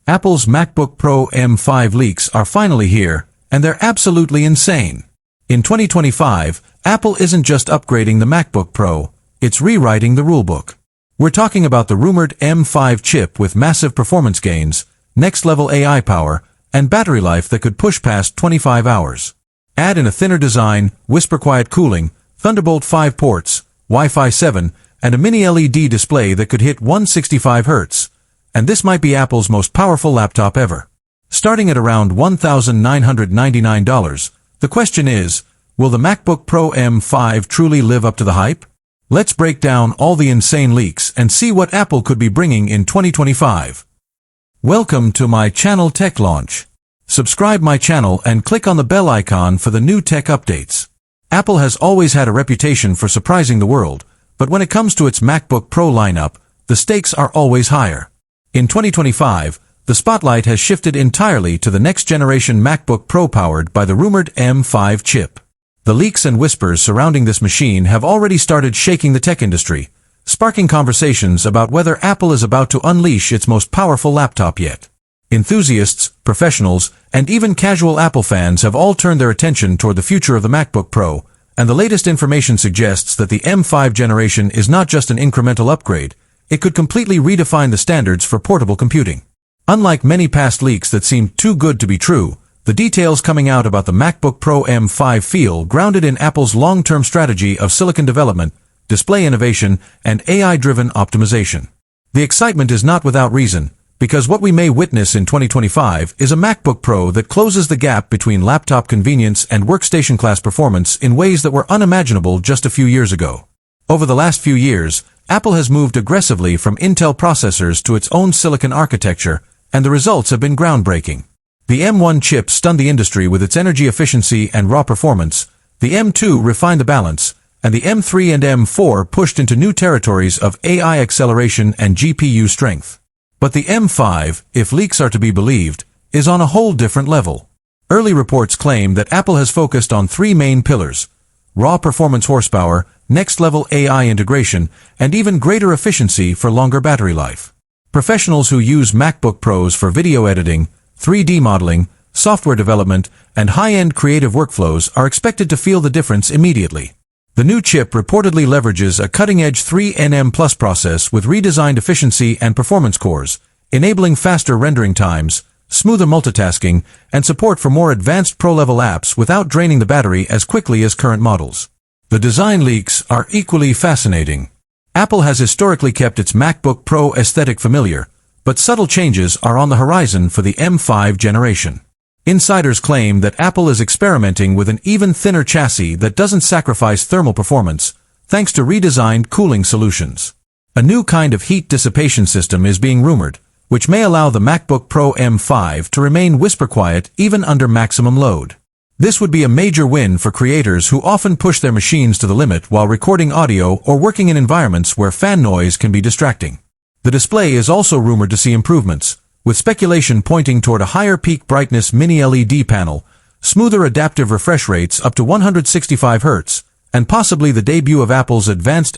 Apple's MacBook Pro M5 leaks are finally here, and they're absolutely insane. In 2025, Apple isn't just upgrading the MacBook Pro, it's rewriting the rulebook. We're talking about the rumored M5 chip with massive performance gains, next-level AI power, and battery life that could push past 25 hours. Add in a thinner design, whisper-quiet cooling, Thunderbolt 5 ports, Wi-Fi 7, and a mini LED display that could hit 165 Hz. And this might be Apple's most powerful laptop ever. Starting at around $1,999, the question is, will the MacBook Pro M5 truly live up to the hype? Let's break down all the insane leaks and see what Apple could be bringing in 2025. Welcome to my channel Tech Launch. Subscribe my channel and click on the bell icon for the new tech updates. Apple has always had a reputation for surprising the world, but when it comes to its MacBook Pro lineup, the stakes are always higher. In 2025, the spotlight has shifted entirely to the next-generation MacBook Pro powered by the rumored M5 chip. The leaks and whispers surrounding this machine have already started shaking the tech industry, sparking conversations about whether Apple is about to unleash its most powerful laptop yet. Enthusiasts, professionals, and even casual Apple fans have all turned their attention toward the future of the MacBook Pro, and the latest information suggests that the M5 generation is not just an incremental upgrade, it could completely redefine the standards for portable computing. Unlike many past leaks that seemed too good to be true, the details coming out about the MacBook Pro M5 feel grounded in Apple's long-term strategy of silicon development, display innovation, and AI-driven optimization. The excitement is not without reason, because what we may witness in 2025 is a MacBook Pro that closes the gap between laptop convenience and workstation-class performance in ways that were unimaginable just a few years ago. Over the last few years, Apple has moved aggressively from Intel processors to its own silicon architecture, and the results have been groundbreaking. The M1 chip stunned the industry with its energy efficiency and raw performance, the M2 refined the balance, and the M3 and M4 pushed into new territories of AI acceleration and GPU strength. But the M5, if leaks are to be believed, is on a whole different level. Early reports claim that Apple has focused on three main pillars: raw performance horsepower, next-level AI integration, and even greater efficiency for longer battery life. Professionals who use MacBook Pros for video editing, 3D modeling, software development, and high-end creative workflows are expected to feel the difference immediately. The new chip reportedly leverages a cutting-edge 3nm Plus process with redesigned efficiency and performance cores, enabling faster rendering times, smoother multitasking, and support for more advanced pro-level apps without draining the battery as quickly as current models. The design leaks are equally fascinating. Apple has historically kept its MacBook Pro aesthetic familiar, but subtle changes are on the horizon for the M5 generation. Insiders claim that Apple is experimenting with an even thinner chassis that doesn't sacrifice thermal performance, thanks to redesigned cooling solutions. A new kind of heat dissipation system is being rumored, which may allow the MacBook Pro M5 to remain whisper-quiet even under maximum load. This would be a major win for creators who often push their machines to the limit while recording audio or working in environments where fan noise can be distracting. The display is also rumored to see improvements, with speculation pointing toward a higher peak brightness mini LED panel, smoother adaptive refresh rates up to 165 Hz, and possibly the debut of Apple's advanced